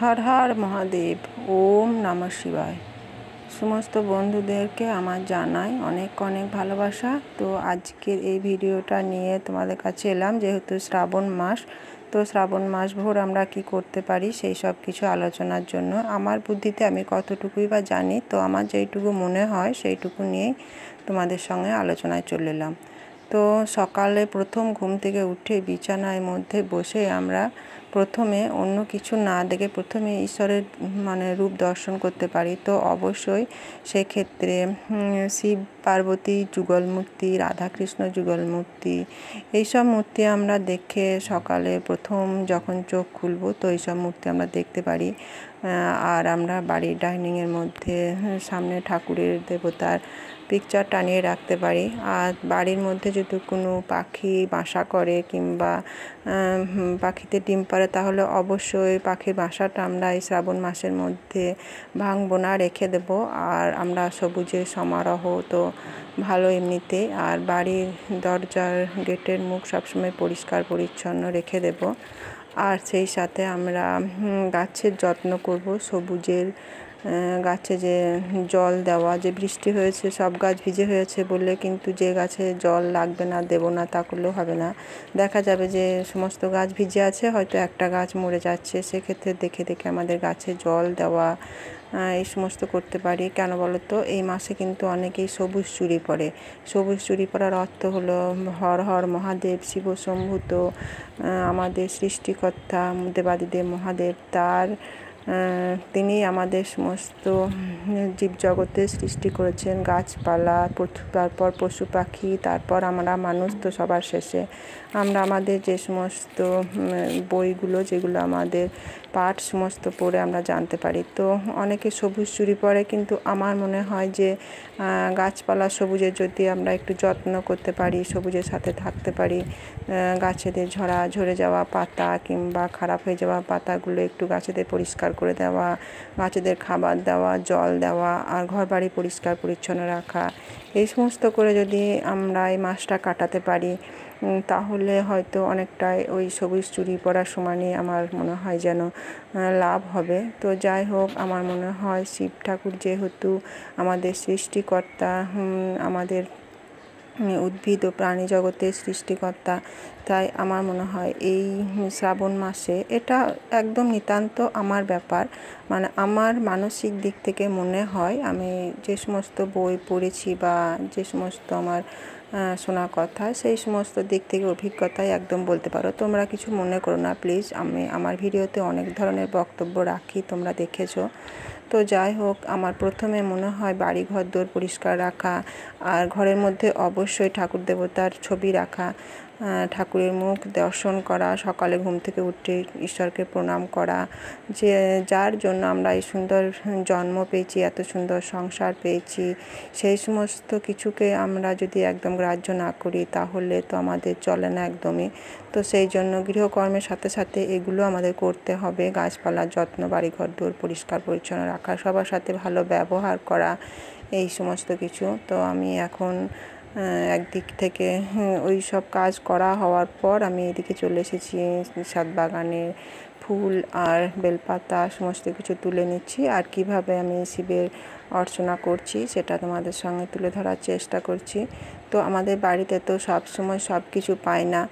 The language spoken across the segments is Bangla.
হর হর মহাদেব। ওম নমঃ শিবায়। সমস্ত বন্ধুদেরকে আমার জানাই অনেক অনেক ভালোবাসা। তো আজকের এই ভিডিওটা নিয়ে তোমাদের কাছে এলাম, যেহেতু শ্রাবণ মাস। তো শ্রাবণ মাস ভোর আমরা কি করতে পারি সেই সব কিছু আলোচনার জন্য। আমার বুদ্ধিতে আমি কতটুকুই বা জানি, তো আমার যেইটুকু মনে হয় সেইটুকু নিয়েই তোমাদের সঙ্গে আলোচনায় চলে এলাম। তো সকালে প্রথম ঘুম থেকে উঠে বিছানার মধ্যে বসে আমরা প্রথমে অন্য কিছু না দেখে প্রথমে ঈশ্বরের রূপ দর্শন করতে পারি। তো অবশ্যই সেক্ষেত্রে শিব পার্বতী যুগল মূর্তি, রাধাকৃষ্ণ যুগল মূর্তি, এইসব মূর্তি আমরা দেখে সকালে প্রথম যখন চোখ খুলব তো এইসব মূর্তি আমরা দেখতে পারি। আর আমরা বাড়ির ডাইনিংয়ের মধ্যে সামনে ঠাকুরের দেবতার পিকচার টানিয়ে রাখতে পারি। আর বাড়ির মধ্যে যদি কোনো পাখি বাসা করে কিংবা পাখিতে ডিম পাড়ে, তাহলে অবশ্যই পাখির বাসাটা আমরা এই শ্রাবণ মাসের মধ্যে ভাঙবো না, রেখে দেব। আর আমরা সবুজের সমারোহ তো ভালো এমনিতেই। আর বাড়ির দরজার গেটের মুখ সবসময় পরিষ্কার পরিচ্ছন্ন রেখে দেব। আর সেই সাথে আমরা গাছের যত্ন করব। সবুজের গাছে যে জল দেওয়া, যে বৃষ্টি হয়েছে সব গাছ ভিজে হয়েছে বলে কিন্তু যে গাছে জল লাগবে না, দেব না তা করলেও হবে না। দেখা যাবে যে সমস্ত গাছ ভিজে আছে, হয়তো একটা গাছ মরে যাচ্ছে, সেক্ষেত্রে দেখে দেখে আমাদের গাছে জল দেওয়া এই সমস্ত করতে পারি। কেন বলো তো, এই মাসে কিন্তু অনেকেই সবুজ চুড়ি পরে। সবুজ চুড়ি পরার অর্থ হলো হর হর মহাদেব, শিব শম্ভুত আমাদের সৃষ্টিকর্তা দেবাদিদেব মহাদেব, তিনি আমাদের সমস্ত জীবজগতের সৃষ্টি করেছেন। গাছপালা, তারপর পশু পাখি, তারপর আমরা মানুষ, তো সবার শেষে আমরা আমাদের যে সমস্ত বইগুলো যেগুলো আমাদের পাঠ সমস্ত পড়ে আমরা জানতে পারি। তো অনেকে সবুজ চুড়ি পরে, কিন্তু আমার মনে হয় যে গাছপালা সবুজের যদি আমরা একটু যত্ন করতে পারি, সবুজের সাথে থাকতে পারি, গাছেদের ঝরে যাওয়া পাতা কিংবা খারাপ হয়ে যাওয়া পাতাগুলো একটু গাছেদের পরিষ্কার করে দেওয়া, গাছেদের খাবার দেওয়া, জল দেওয়া, আর ঘর বাড়ি পরিষ্কার পরিচ্ছন্ন রাখা, এই সমস্ত করে যদি আমরা এই মাসটা কাটাতে পারি, তাহলে হয়তো অনেকটাই ওই সবুজ চুড়ি পরার সমানই আমার মনে হয় যেন লাভ হবে। তো যাই হোক, আমার মনে হয় শিব ঠাকুর যেহেতু আমাদের সৃষ্টিকর্তা, আমাদের উদ্ভিদ ও প্রাণী জগতের সৃষ্টিকর্তা, তাই আমার মনে হয় এই শ্রাবণ মাসে এটা একদম নিতান্ত আমার ব্যাপার, আমার মানসিক দিক থেকে মনে হয়, আমি যে সমস্ত বই পড়েছি বা যে সমস্ত আমার শোনা কথা, সেই সমস্ত দিক থেকে অভিজ্ঞতায় একদম বলতে পারো। তোমরা কিছু মনে করো না প্লিজ, আমি আমার ভিডিওতে অনেক ধরনের বক্তব্য রাখি, তোমরা দেখেছো। তো যাই হোক, আমার প্রথমে মনে হয় বাড়ি ঘর দোর পরিষ্কার রাখা, আর ঘরের মধ্যে অবশ্যই ঠাকুর দেবতার ছবি রাখা, ঠাকুরের মুখ দর্শন করা, সকালে ঘুম থেকে উঠে ঈশ্বরকে প্রণাম করা, যে যার জন্য আমরা এই সুন্দর জন্ম পেয়েছি, এত সুন্দর সংসার পেয়েছি, সেই সমস্ত কিছুকে আমরা যদি একদম গ্রাহ্য না করি তাহলে তো আমাদের চলে না একদমই। তো সেই জন্য গৃহকর্মের সাথে সাথে এগুলো আমাদের করতে হবে। গাছপালার যত্ন, বাড়িঘর দূর পরিষ্কার পরিচ্ছন্ন রাখা, সবার সাথে ভালো ব্যবহার করা, এই সমস্ত কিছু। তো আমি এখন একদিক থেকে ওই সব কাজ করা হওয়ার পর আমি এদিকে চলে এসেছি ছাদ বাগানে ফুল আর বেলপাতা সমস্ত কিছু তুলে নিচ্ছি, আর কিভাবে আমি শিবের অর্চনা করছি সেটা তোমাদের সঙ্গে তুলে ধরার চেষ্টা করছি। তো আমাদের বাড়িতে তো সব সময় সব কিছু পাই না,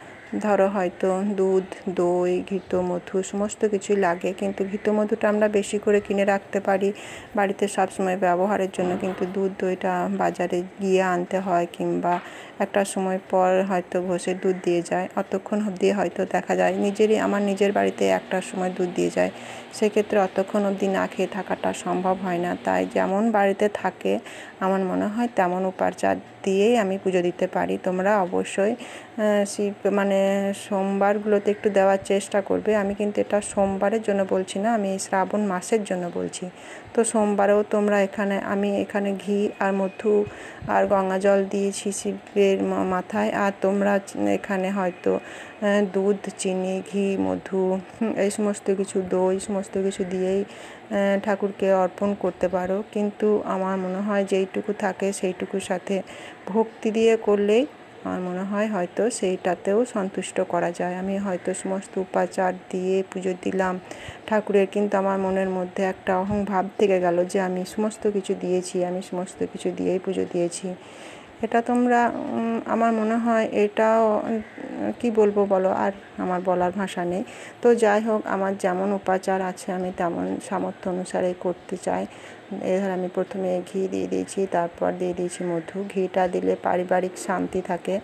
ধরো হয়তো দুধ, দই, ঘৃত, মধু সমস্ত কিছুই লাগে, কিন্তু ঘৃত মধুটা আমরা বেশি করে কিনে রাখতে পারি বাড়িতে সবসময় ব্যবহারের জন্য, কিন্তু দুধ দইটা বাজারে গিয়ে আনতে হয়, কিংবা একটা সময় পর হয়তো ঘষে দুধ দিয়ে যায়, অতক্ষণ অবধি হয়তো দেখা যায় আমার নিজের বাড়িতে একটার সময় দুধ দিয়ে যায়, সেক্ষেত্রে অতক্ষণ অবধি না খেয়ে থাকাটা সম্ভব হয় না। তাই যেমন বাড়িতে থাকে আমার মনে হয় তেমন উপাচার দিয়েই আমি পুজো দিতে পারি। তোমরা অবশ্যই শিব সোমবারগুলোতে একটু দেওয়ার চেষ্টা করবে। আমি কিন্তু এটা সোমবারের জন্য বলছি না, আমি শ্রাবণ মাসের জন্য বলছি। তো সোমবারেও তোমরা আমি এখানে ঘি আর মধু আর গঙ্গা জল দিয়েছি শিবের মাথায়, আর তোমরা এখানে হয়তো দুধ, চিনি, ঘি, মধু, এই সমস্ত কিছু, দই সমস্ত কিছু দিয়েই ঠাকুরকে অর্পণ করতে পারো। কিন্তু আমার মনে হয় যেইটুকু থাকে সেইটুকুর সাথে ভক্তি দিয়ে করলেই আমার মনে হয় হয়তো সেইটাতেও সন্তুষ্ট করা যায়। আমি হয়তো সমস্ত উপাচার দিয়ে পুজো দিলাম ঠাকুরের, কিন্তু আমার মনের মধ্যে একটা অহংভাব থেকে গেল যে আমি সমস্ত কিছু দিয়েছি, আমি সমস্ত কিছু দিয়েই পুজো দিয়েছি। এটা তোমরা আমার মনে হয় এটাও কি বলবো বলো, আর আমার বলার ভাষা নেই। তো যাই হোক, আমার যেমন উপাচার আছে আমি তেমন সামর্থ্য অনুসারে করতে চাই। এবার আমি প্রথমে ঘি দিয়ে দিয়েছি, তারপর দিয়ে দিয়েছি মধু। ঘিটা দিলে পারিবারিক শান্তি থাকে।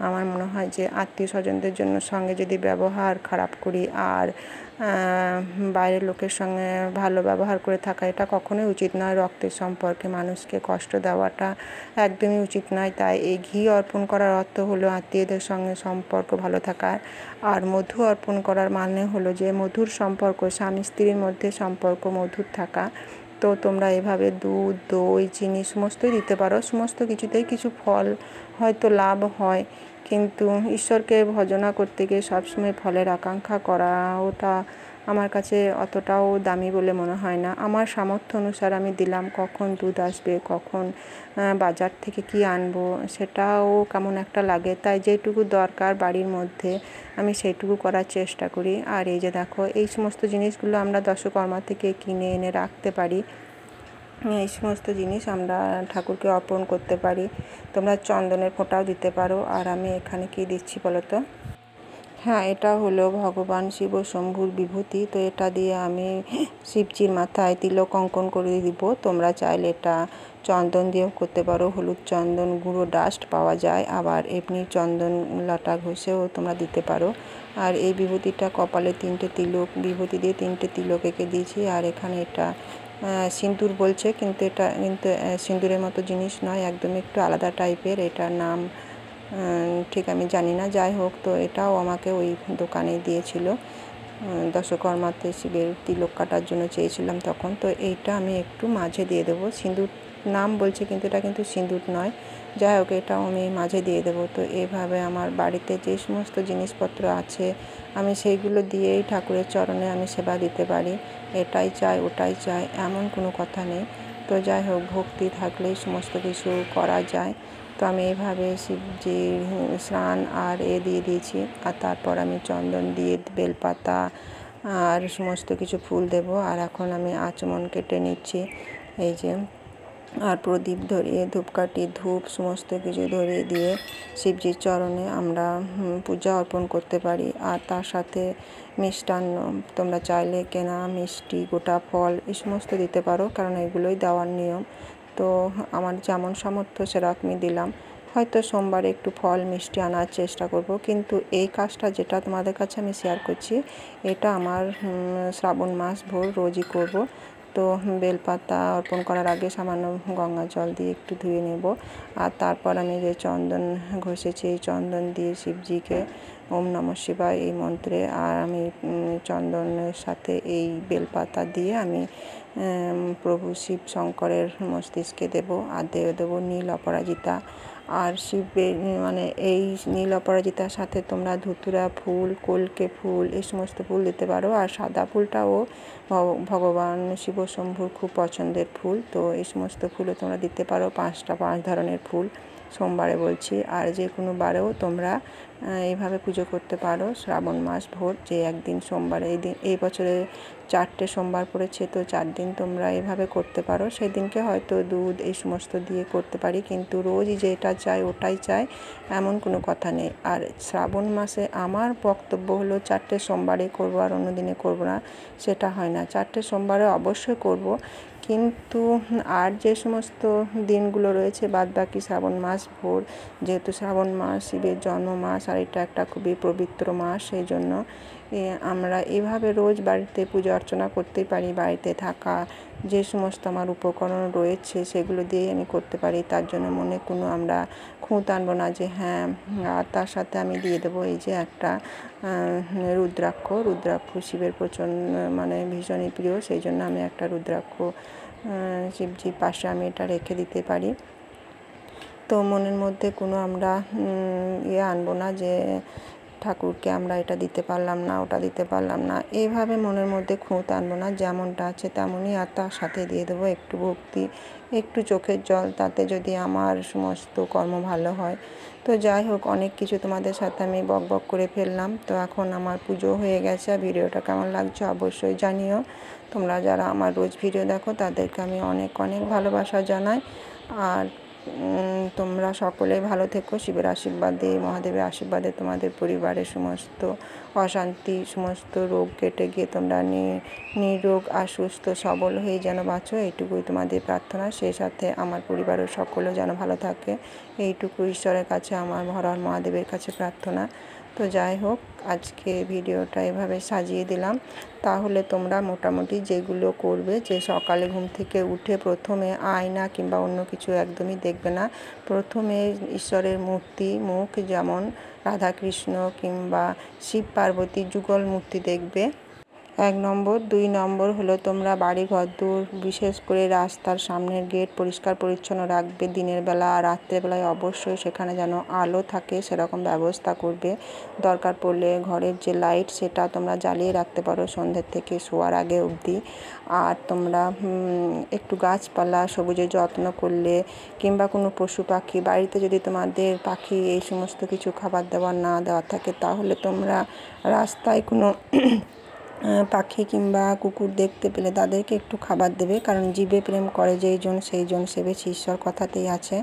আমার মনে হয় যে আত্মীয় স্বজনদের জন্য সঙ্গে যদি ব্যবহার খারাপ করি আর বাইরের লোকের সঙ্গে ভালো ব্যবহার করে থাকা, এটা কখনোই উচিত নয়। রক্তের সম্পর্কে মানুষকে কষ্ট দেওয়াটা একদমই উচিত নয়। তাই এই ঘি অর্পণ করার অর্থ হলো আত্মীয়দের সঙ্গে সম্পর্ক ভালো থাকা, আর মধু অর্পণ করার মানে হলো যে মধুর সম্পর্ক, স্বামী স্ত্রীর মধ্যে সম্পর্ক মধুর থাকা। তো তোমরা এভাবে দুধ, দই, চিনি সমস্তই দিতে পারো। সমস্ত কিছুতেই কিছু ফল হয়তো লাভ হয়, কিন্তু ঈশ্বরকে ভজনা করতে গিয়ে সবসময় ফলের আকাঙ্ক্ষা করা, ওটা আমার কাছে অতটাও দামি বলে মনে হয় না। আমার সামর্থ্য অনুসারে আমি দিলাম। কখন দুধ আসবে, কখন বাজার থেকে কি আনবো, সেটাও কেমন একটা লাগে। তাই যেটুকু দরকার বাড়ির মধ্যে আমি সেইটুকু করার চেষ্টা করি। আর এই যে দেখো, এই সমস্ত জিনিসগুলো আমরা দশকর্মা থেকে কিনে এনে রাখতে পারি। এই সমস্ত জিনিস আমরা ঠাকুরকে অর্পণ করতে পারি। তোমরা চন্দনের ফোঁটাও দিতে পারো। আর আমি এখানে কি দিচ্ছি বলো তো? হ্যাঁ, এটা হলো ভগবান শিব শম্ভুর বিভূতি। তো এটা দিয়ে আমি শিবজির মাথায় তিলক অঙ্কন করে দিব। তোমরা চাইলে এটা চন্দন দিয়েও করতে পারো। হলুদ চন্দন গুঁড়ো ডাস্ট পাওয়া যায়, আবার এমনি চন্দন লাটা ঘষেও তোমরা দিতে পারো। আর এই বিভূতিটা কপালে 3টে তিলক, বিভূতি দিয়ে 3টে তিলক এঁকে দিয়েছি। আর এখানে এটা সিঁদুর বলছে, কিন্তু এটা কিন্তু সিঁদুরের মতো জিনিস নয়, একদম একটু আলাদা টাইপের। এটার নাম ঠিক আমি জানি না। যাই হোক, তো এটাও আমাকে ওই দোকানে দিয়েছিল। দশকর্মাতে শিবের তিলক কাটার জন্য চেয়েছিলাম তখন। তো এইটা আমি একটু মাঝে দিয়ে দেবো। সিঁদুর নাম বলছে, কিন্তু এটা কিন্তু সিঁদুর নয়। যাই হোক, এটাও আমি মাঝে দিয়ে দেবো। তো এইভাবে আমার বাড়িতে যে সমস্ত জিনিসপত্র আছে আমি সেইগুলো দিয়েই ঠাকুরের চরণে আমি সেবা দিতে পারি। এটাই চাই ওটাই চাই এমন কোনো কথা নেই। তো যাই হোক, ভক্তি থাকলেই সমস্ত কিছু করা যায়। তো আমি এইভাবে শিবজির স্নান আর দিয়ে দিয়েছি। আর তারপর আমি চন্দন দিয়ে বেলপাতা আর সমস্ত কিছু ফুল দেব। আর এখন আমি আচমন কেটে নিচ্ছি, এই যে। আর প্রদীপ ধরিয়ে ধূপকাঠি, ধূপ সমস্ত কিছু ধরিয়ে দিয়ে শিবজির চরণে আমরা পূজা অর্পণ করতে পারি। আর তার সাথে মিষ্টান্ন, তোমরা চাইলে কেনা মিষ্টি, গোটা ফল এই সমস্ত দিতে পারো, কারণ এগুলোই দেওয়ার নিয়ম। তো আমার যেমন সামর্থ্য সেরকমই দিলাম। হয়তো সোমবারে একটু ফল মিষ্টি আনার চেষ্টা করব, কিন্তু এই কাজটা যেটা তোমাদের কাছে আমি শেয়ার করছি, এটা আমার শ্রাবণ মাস ভোর রোজই করব। তো বেলপাতা অর্পণ করার আগে সামান্য গঙ্গা জল দিয়ে একটু ধুয়ে নেব। আর তারপর আমি যে চন্দন ঘষেছি, এই চন্দন দিয়ে শিবজিকে ওম নমঃ শিবায় এই মন্ত্রে, আর আমি চন্দনের সাথে এই বেলপাতা দিয়ে আমি প্রভু শিব শঙ্করের মস্তিষ্কে দেব। আর দেব নীল অপরাজিতা। আর শিবের মানে এই নীল অপরাজিতার সাথে তোমরা ধুতুরা ফুল, কলকে ফুল এই সমস্ত ফুল দিতে পারো। আর সাদা ফুলটাও ভগবান শিব শম্ভুর খুব পছন্দের ফুল। তো এই সমস্ত ফুলও তোমরা দিতে পারো, 5 ধরনের ফুল সোমবারে বলছি। আর যে কোনো বারেও তোমরা এইভাবে পুজো করতে পারো। শ্রাবণ মাস ভোর যে একদিন সোমবার, এই বছরে 4টে সোমবার পড়েছে, তো 4 দিন তোমরা এইভাবে করতে পারো। সেই দিনকে হয়তো দুধ এই সমস্ত দিয়ে করতে পারি, কিন্তু রোজই যেটা চাই ওটাই চাই এমন কোনো কথা নেই। আর শ্রাবণ মাসে আমার বক্তব্য হলো 4টে সোমবারে করবো আর অন্য দিনে করবো না, সেটা হয় না। 4টে সোমবারে অবশ্যই করব, কিন্তু আর যে সমস্ত দিনগুলো রয়েছে বাদ বাকি শ্রাবণ মাস ভোর, যেহেতু শ্রাবণ মাস শিবের জন্ম মাস আর এটা একটা খুবই পবিত্র মাস, সেই জন্য আমরা এভাবে রোজ বাড়িতে পুজো অর্চনা করতেই পারি। বাড়িতে থাকা যে সমস্ত আমার উপকরণ রয়েছে সেগুলো দিয়েই আমি করতে পারি। তার জন্য মনে কোনো আমরা খুঁত আনবো না যে হ্যাঁ। আর তার সাথে আমি দিয়ে দেবো এই যে একটা রুদ্রাক্ষ শিবের প্রচণ্ড মানে ভীষণই প্রিয়, সেই জন্য আমি একটা রুদ্রাক্ষ শিবজির পাশে আমি এটা রেখে দিতে পারি। তো মনের মধ্যে কোনো আমরা আনবো না যে ঠাকুরকে আমরা এটা দিতে পারলাম না, ওটা দিতে পারলাম না, এইভাবে মনের মধ্যে খুঁত আনবো না। যেমনটা আছে তেমনই, আর তার সাথে দিয়ে দেবো একটু ভক্তি, একটু চোখের জল, তাতে যদি আমার সমস্ত কর্ম ভালো হয়। তো যাই হোক, অনেক কিছু তোমাদের সাথে আমি বক করে ফেললাম। তো এখন আমার পুজো হয়ে গেছে। ভিডিওটা কেমন লাগছে অবশ্যই জানিও। তোমরা যারা আমার রোজ ভিডিও দেখো তাদেরকে আমি অনেক ভালোবাসা জানাই। আর তোমরা সকলে ভালো থেকো। শিবের আশীর্বাদে, মহাদেবের আশীর্বাদে তোমাদের পরিবারের সমস্ত অশান্তি, সমস্ত রোগ কেটে গিয়ে তোমরা নিরোগ আর সুস্থ সবল হয়ে যেন বাঁচো, এইটুকুই তোমাদের প্রার্থনা। সেই সাথে আমার পরিবারের সকলেও যেন ভালো থাকে, এইটুকু ঈশ্বরের কাছে, আমার হরহর মহাদেবের কাছে প্রার্থনা। তো যাই হোক, আজকে ভিডিওটা এভাবে সাজিয়ে দিলাম। তাহলে তোমরা মোটামুটি যেগুলো করবে, যে সকালে ঘুম থেকে উঠে প্রথমে আয়না কিংবা অন্য কিছু একদমই দেখবে না। প্রথমে ঈশ্বরের মূর্তি, মুখ, যেমন রাধাকৃষ্ণ কিংবা শিব পার্বতী যুগল মূর্তি দেখবে, 1 নম্বর। 2 নম্বর হলো তোমরা বাড়ি ঘরদোর, বিশেষ করে রাস্তার সামনের গেট পরিষ্কার পরিচ্ছন্ন রাখবে দিনের বেলা, আর রাত্রেবেলায় অবশ্যই সেখানে যেন আলো থাকে সেরকম ব্যবস্থা করবে। দরকার পড়লে ঘরের যে লাইট সেটা তোমরা জ্বালিয়ে রাখতে পারো সন্ধ্যের থেকে শোয়ার আগে অবধি। আর তোমরা একটু গাছপালা সবুজের যত্ন করলে, কিংবা কোনো পশু পাখি বাড়িতে যদি তোমাদের পাখি এই সমস্ত কিছু খাবার দাবার না দেওয়া থাকে, তাহলে তোমরা রাস্তায় কোনো পাখি কিংবা কুকুর দেখতে পেলে তাদেরকে একটু খাবার দেবে, কারণ জীবে প্রেম করে যেইজন সেইজন সেবেছে, ঈশ্বর কথাতেই আছে।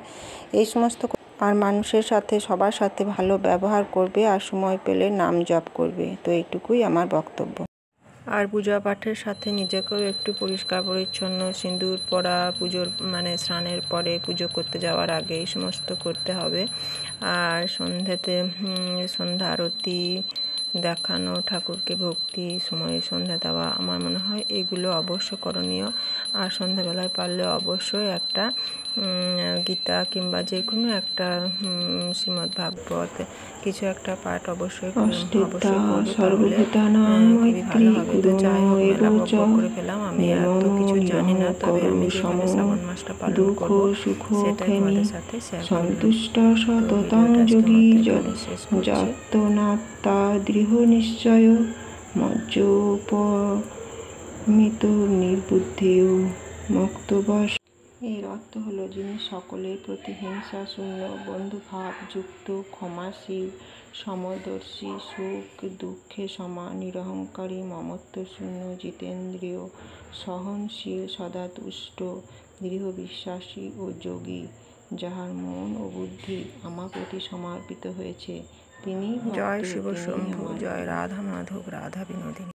এই সমস্ত আর মানুষের সাথে, সবার সাথে ভালো ব্যবহার করবে, আর সময় পেলে নাম জপ করবে। তো এইটুকুই আমার বক্তব্য। আর পূজা পাঠের সাথে নিজেকেও একটু পরিষ্কার পরিচ্ছন্ন, সিঁদুর পরা, পুজোর স্নানের পরে, পুজো করতে যাওয়ার আগে এই সমস্ত করতে হবে। আর সন্ধ্যাতে সন্ধ্যা আরতি দেখানো, ঠাকুরকে ভক্তি সময়ে সন্ধ্যা দেওয়া, আমার মনে হয় এগুলো অবশ্য করণীয়। আর সন্ধ্যাবেলায় পারলে অবশ্যই একটা গীতা কিংবা যে কোনো একটা শ্রীমদ্ ভাগবত কিছু একটা পাঠ অবশ্যই করবে, তাহলে খুবই ভালো হবে। তো যাই হোক, মেলা বক করে ফেলাম, আমি এত কিছু জানি না, তবে আমি যেভাবে শ্রাবণ মাসটা পালন করবো সেটাই তোমাদের সাথে শেয়ার করলাম। দৃঢ় নিশ্চয় মজ্জোপমিত নির্বুদ্ধিও মুক্তবশ। এর অর্থ হলো, যিনি সকলের প্রতি হিংসা শূন্য, বন্ধুভাব যুক্ত, ক্ষমাশীল, সমদর্শী, সুখ দুঃখে সমা, নিরহংকারী, মমত্ব শূন্য, জিতেন্দ্রিয়, সহনশীল, সদা তুষ্ট, দৃঢ় বিশ্বাসী ও যোগী, যাহার মন ও বুদ্ধি আমার প্রতি সমর্পিত হয়েছে, তিনি। জয় শিব শম্ভু, জয় রাধা মাধব, রাধা বিনোদিনী।